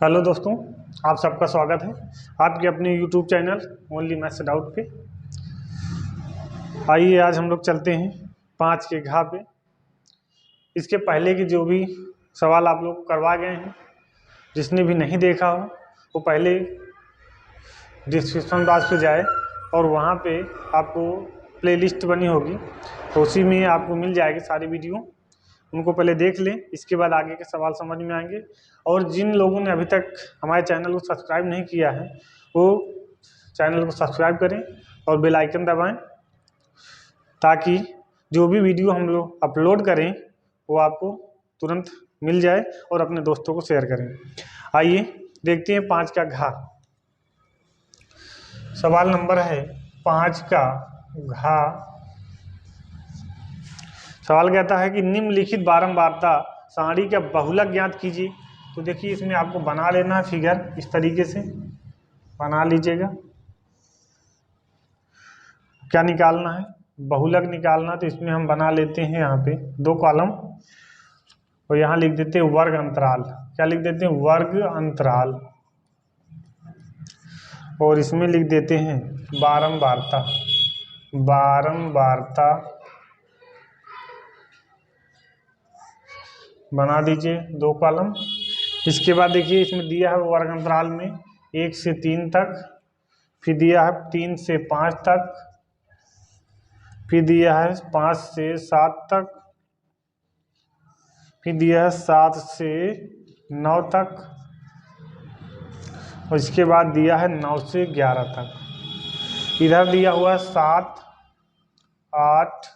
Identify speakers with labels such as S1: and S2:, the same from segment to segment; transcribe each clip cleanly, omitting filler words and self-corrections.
S1: Hello दोस्तों, आप सबका स्वागत है आपके अपने YouTube channel only maths doubt पे। आइए आज हम लोग चलते हैं 5 के घा पे। इसके पहले के जो भी सवाल आप लोग को करवा गए हैं, जिसने भी नहीं देखा हो वो पहले डिस्क्रिप्शन बॉक्स पे जाए और वहाँ पे आपको प्लेलिस्ट बनी होगी, तो उसी में आपको मिल जाएगी सारी वीडियो। उनको पहले देख लें, इसके बाद आगे के सवाल समझ में आएंगे। और जिन लोगों ने अभी तक हमारे चैनल को सब्सक्राइब नहीं किया है वो चैनल को सब्सक्राइब करें और बेल आइकन दबाएं, ताकि जो भी वीडियो हम लोग अपलोड करें वो आपको तुरंत मिल जाए और अपने दोस्तों को शेयर करें। आइए देखते हैं 5 का घा। सवाल नंबर है 5 का घा। सवाल कहता है कि निम्नलिखित बारंबारता सारणी का बहुलक ज्ञात कीजिए। तो देखिए, इसमें आपको बना लेना है फिगर, इस तरीके से बना लीजिएगा। क्या निकालना है? बहुलक निकालना। तो इसमें हम बना लेते हैं यहाँ पे 2 कॉलम और यहाँ लिख देते हैं वर्ग अंतराल। क्या लिख देते हैं? वर्ग अंतराल। और इसमें लिख देते हैं बारंबारता। बारंबारता बना दीजिए 2 कॉलम। इसके बाद देखिए, इसमें दिया है वर्ग अंतराल में 1 से 3 तक, फिर दिया है 3 से 5 तक, फिर दिया है 5 से 7 तक, फिर दिया है 7 से 9 तक, और इसके बाद दिया है 9 से 11 तक। इधर दिया हुआ है 7, 8,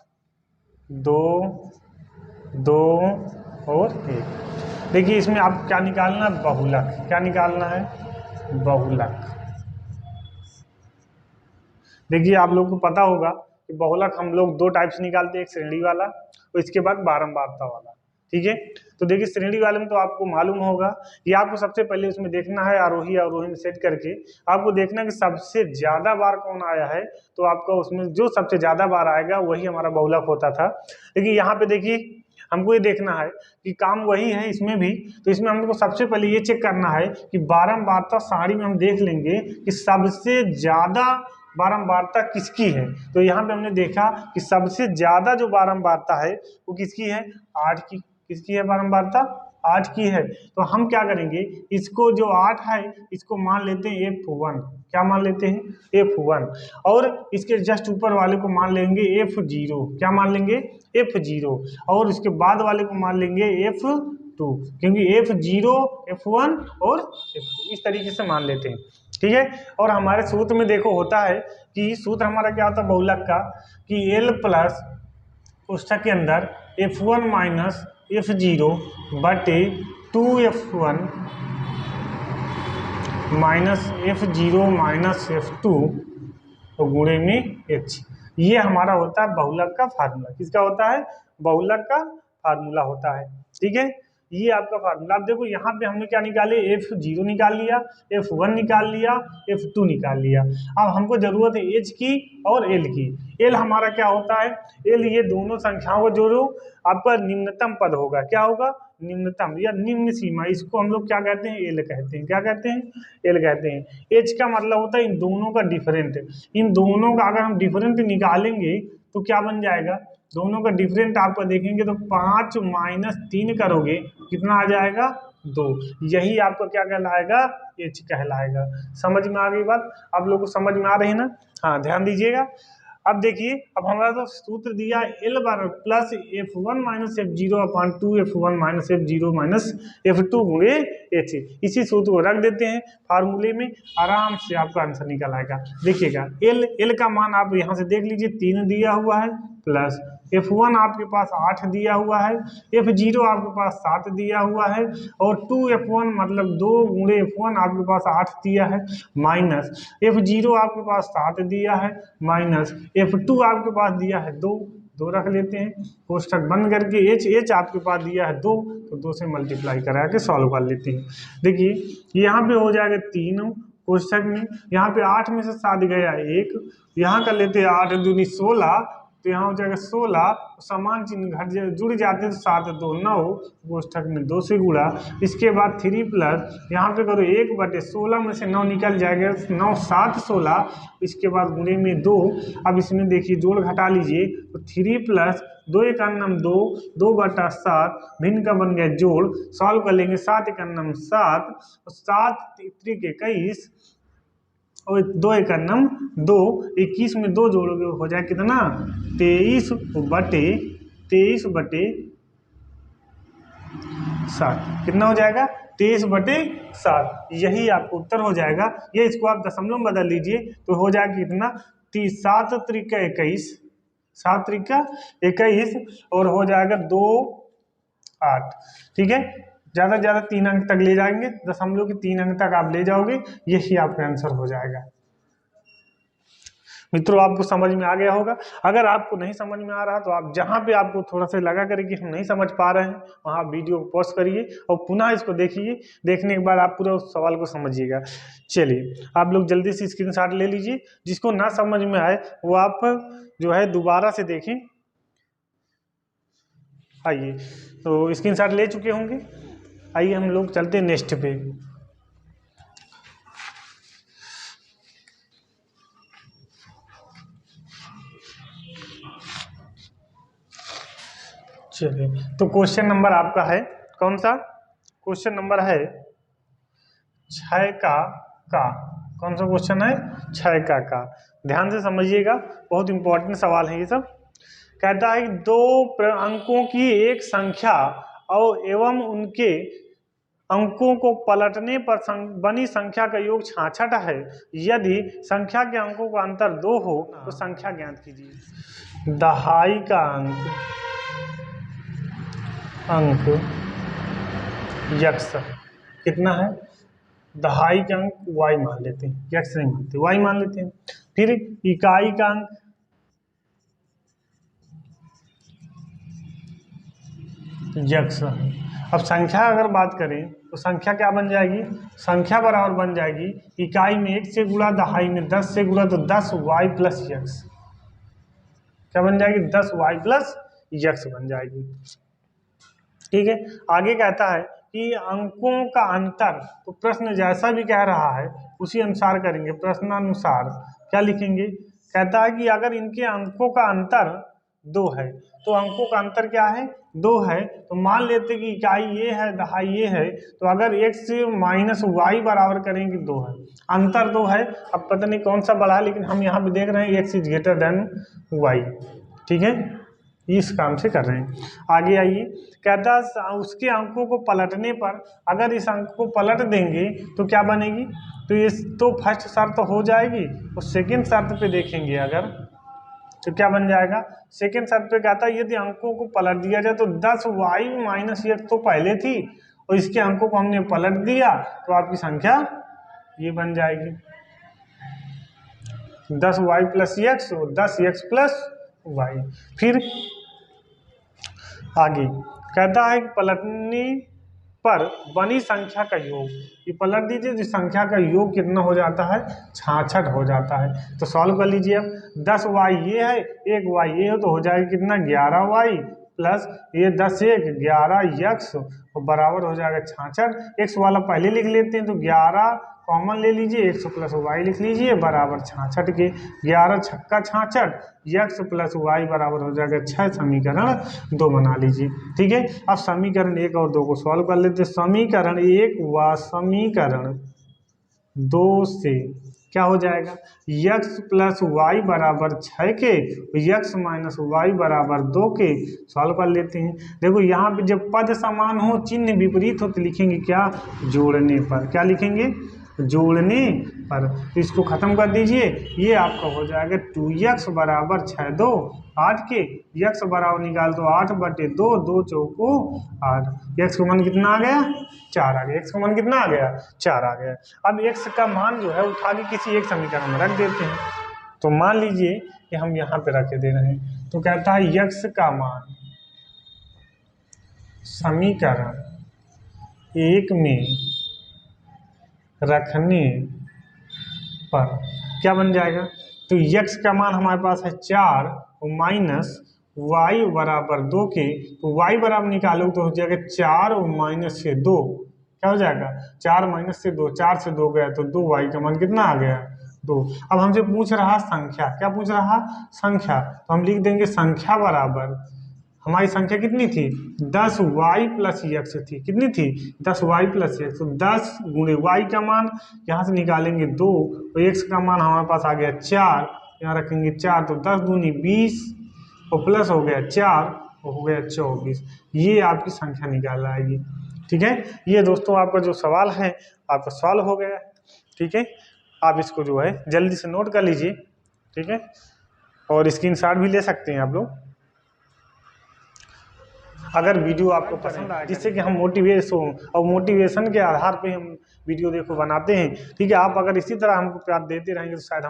S1: 2, 2 और 1। देखिए, इसमें आप क्या निकालना है? बहुलक। क्या निकालना है? बहुलक। देखिए, आप लोगों को पता होगा कि बहुलक हम लोग 2 टाइप से निकालते हैं, एक श्रेणी वाला और इसके बाद बारंबारता वाला। ठीक है, तो देखिए श्रेणी वाले में तो आपको मालूम होगा कि आपको सबसे पहले उसमें देखना है आरोही अवरोही में सेट करके आपको देखना है कि सबसे ज्यादा बार कौन आया है। तो आपका उसमें जो सबसे ज्यादा बार आएगा वही हमारा बहुलक होता था। लेकिन यहाँ पे देखिए, हमको ये देखना है कि काम वही है इसमें भी। तो इसमें हमको सबसे पहले ये चेक करना है कि बारंबारता सारणी में हम देख लेंगे कि सबसे ज्यादा बारंबारता किसकी है। तो यहाँ पे हमने देखा कि सबसे ज्यादा जो बारंबारता है वो किसकी है? 8 की। किसकी है बारंबारता? 8 की है। तो हम क्या करेंगे, इसको जो 8 है इसको मान लेते हैं F1। क्या मान लेते हैं? F1। और इसके जस्ट ऊपर वाले को मान लेंगे F0। क्या मान लेंगे? F0। और इसके बाद वाले को मान लेंगे F2, क्योंकि F0, F1 और F2 इस तरीके से मान लेते हैं। ठीक है, और हमारे सूत्र में देखो होता है कि सूत्र हमारा क्या होता है बहुलक का, कि L प्लस कोष्ठक के अंदर F1 माइनस F0 बटे 2F1 minus F0 minus F2 और गुणे में H। ये हमारा होता है बहुलक का फार्मूला। किसका होता है? बहुलक का फार्मूला होता है। ठीक है, ये आपका फार्मूला। आप देखो यहाँ पे हमने क्या निकाले? F0 निकाल लिया, F1 निकाल लिया, F2 निकाल लिया। अब हमको जरूरत है H की और L की। L हमारा क्या होता है? L ये दोनों संख्याओं को जोड़ो, आपका निम्नतम पद होगा। क्या होगा? निम्नतम या निम्न सीमा। इसको हम लोग क्या कहते हैं? L कहते हैं। क्या कहते हैं? L कहते हैं। H का मतलब होता है इन दोनों का डिफरेंट। इन दोनों का अगर हम डिफरेंट निकालेंगे तो क्या बन जाएगा? दोनों का डिफरेंट आपको देखेंगे तो 5 माइनस 3 करोगे, कितना आ जाएगा? 2। यही आपको क्या कहलाएगा? H कहलाएगा। समझ में आ गई बात? आप लोगों को समझ में आ रही है ना? हाँ, ध्यान दीजिएगा। अब देखिए, अब हमारा तो सूत्र दिया L bar plus F1 minus F0 upon 2F1 minus F0 minus F2 गुणे H। इसी सूत्र को रख देते हैं फार्मूले में, आराम से आपका आंसर निकल आएगा। देखिएगा, L का मान आप यहाँ से देख लीजिए 3 दिया हुआ है, प्लस F1 आपके पास 8 दिया हुआ है, F0 आपके पास 7 दिया हुआ है, और 2F1 मतलब 2 गुणे F1 आपके पास 8 दिया है, माइनस F0 आपके पास 7 दिया है, माइनस F2 आपके पास दिया है 2 रख लेते हैं, कोष्ठक बंद करके H आपके पास दिया है 2, तो 2 से मल्टीप्लाई करा के सॉल्व कर लेते हैं। देखिए यहाँ पे हो जाएगा 3 कोष्ठक में, यहाँ पे 8 में से 7 गया 1, यहाँ कर लेते हैं 8 दूनी 16, तो यहाँ हो जाएगा 16, समान चिन्ह घट जुड़ जाते तो 7 2 9, कोष्ठक में 2 से गुणा। इसके बाद 3 प्लस यहाँ पे करो 1/16 में से 9 निकल जाएगा, 9 7 16, इसके बाद गुणे में 2। अब इसमें देखिए जोड़ घटा लीजिए तो 3 प्लस 2 1 2, 2/7 भिन्न का बन गया जोड़। सॉल्व कर लेंगे, 7 1 7, 7 3 21 और 2 1 2, 21 में 2 जोड़ोगे हो जाए कितना 23/7, कितना हो जाएगा 23/7। यही आपको उत्तर हो जाएगा। ये इसको आप दशमलव में बदल लीजिए तो हो जाएगा कितना 7 3 21, 7 3 21 और हो जाएगा 2 8। ठीक है, ज़्यादा से ज़्यादा 3 अंक तक ले जाएंगे, दशमलव के 3 अंक तक आप ले जाओगे, यही आपका आंसर हो जाएगा। मित्रों आपको समझ में आ गया होगा। अगर आपको नहीं समझ में आ रहा तो आप जहाँ पे आपको थोड़ा सा लगा करे कि हम नहीं समझ पा रहे हैं वहाँ वीडियो को पॉज करिए और पुनः इसको देखिए। देखने के बाद आप पूरा उस सवाल को समझिएगा। चलिए आप लोग जल्दी से स्क्रीनशॉट ले लीजिए, जिसको ना समझ में आए वो आप जो है दोबारा से देखें। आइए, तो स्क्रीनशॉट ले चुके होंगे, आइए हम लोग चलते हैं नेक्स्ट पे। चलिए, तो क्वेश्चन नंबर आपका है कौन सा? क्वेश्चन नंबर है 6 का कौन सा क्वेश्चन है? 6 का। ध्यान से समझिएगा, बहुत इंपॉर्टेंट सवाल है ये सब। कहता है कि 2 अंकों की एक संख्या और एवं उनके अंकों को पलटने पर बनी संख्या का योग 66 है। यदि संख्या के अंकों का अंतर 2 हो तो संख्या ज्ञात कीजिए। दहाई का अंक यक्स कितना है? दहाई का अंक y मान लेते हैं, यक्स नहीं मानते, y मान लेते हैं। फिर इकाई का अंक यक्स। अब संख्या अगर बात करें तो संख्या क्या बन जाएगी? संख्या बराबर बन जाएगी इकाई में 1 से गुणा, दहाई में 10 से गुणा, तो 10y प्लस यक्स। क्या बन जाएगी? 10y प्लस यक्स बन जाएगी। ठीक है, आगे कहता है कि अंकों का अंतर, तो प्रश्न जैसा भी कह रहा है उसी अनुसार करेंगे। प्रश्नानुसार क्या लिखेंगे? कहता है कि अगर इनके अंकों का अंतर 2 है तो अंकों का अंतर क्या है? 2 है। तो मान लेते कि इकाई ये है, दहाई ये है, तो अगर x माइनस वाई बराबर करेंगे 2 है, अंतर 2 है। अब पता नहीं कौन सा बड़ा है, लेकिन हम यहाँ पे देख रहे हैं x is greater than Y. ठीक है, इस काम से कर रहे हैं। आगे आइए, कहता है उसके अंकों को पलटने पर, अगर इस अंक को पलट देंगे तो क्या बनेगी? तो ये तो फर्स्ट शर्त हो जाएगी, और सेकंड शर्त पे देखेंगे अगर तो क्या बन जाएगा? सेकंड शर्त पे कहता है यदि अंकों को पलट दिया जाए तो 10y माइनस यक्स तो पहले थी और इसके अंकों को हमने पलट दिया तो आपकी संख्या ये बन जाएगी 10y प्लस यक्स और 10x प्लस वाई। फिर आगे कहता है कि पलटने पर बनी संख्या का योग, ये पलट दीजिए तो संख्या का योग कितना हो जाता है? 66 हो जाता है। तो सॉल्व कर लीजिए। अब 10y ये है, 1y ये हो, तो हो जाएगा कितना? 11y प्लस ये 10 1 11 यक्स और बराबर हो जाएगा 66। एक्स वाला पहले लिख लेते हैं, तो 11 कॉमन ले लीजिए, 100 प्लस वाई लिख लीजिए बराबर 66 के। 11 छक्का 66, यक्स प्लस वाई बराबर हो जाएगा 6। समीकरण 2 बना लीजिए। ठीक है, अब समीकरण 1 और 2 को सॉल्व कर लेते हैं। समीकरण 1 व समीकरण 2 से क्या हो जाएगा? यक्स प्लस वाई बराबर 6 के, यक्स माइनस वाई बराबर 2 के। सॉल्व कर लेते हैं। देखो यहाँ पे जब पद समान हो, चिन्ह विपरीत हो, तो लिखेंगे क्या? जोड़ने पर। क्या लिखेंगे? जोड़ने पर। तो इसको खत्म कर दीजिए, ये आपका हो जाएगा 2x बराबर 6 2 8 के, x बराबर निकाल तो 8/2, 2 चौको 8। x का मान कितना आ गया? 4 आ गया। x का मान कितना आ गया? 4 आ गया। अब x का मान जो है उठा के किसी एक समीकरण में रख देते हैं। तो मान लीजिए कि हम यहाँ पे रख दे रहे हैं, तो कहता है x का मान समीकरण 1 में रखने पर क्या बन जाएगा? तो x का मान हमारे पास है 4 माइनस y बराबर 2 के, तो y बराबर निकालो तो हो जाएगा 4 और माइनस से 2, क्या हो जाएगा 4 माइनस से 2, 4 से 2 गया तो 2y का मान कितना आ गया 2। अब हमसे पूछ रहा संख्या, क्या पूछ रहा संख्या, तो हम लिख देंगे संख्या बराबर, हमारी संख्या कितनी थी 10y प्लस एक्स थी, कितनी थी 10y प्लस एक्स, तो 10 गुणे y का मान यहाँ से निकालेंगे 2 और x का मान हमारे पास आ गया 4, यहाँ रखेंगे 4 तो 10 दूनी 20 और प्लस हो गया 4 और हो गया 24, ये आपकी संख्या निकाल आएगी। ठीक है, ये दोस्तों आपका जो सवाल है आपका सॉल्व हो गया है। ठीक है, आप इसको जो है जल्दी से नोट कर लीजिए। ठीक है, और स्क्रीनशॉट भी ले सकते हैं आप लोग अगर वीडियो आपको पसंद आए, जिससे कि हम मोटिवेट हो, और मोटिवेशन के आधार पे हम वीडियो देखो बनाते हैं। ठीक है, आप अगर इसी तरह हमको प्यार देते रहेंगे तो शायद हम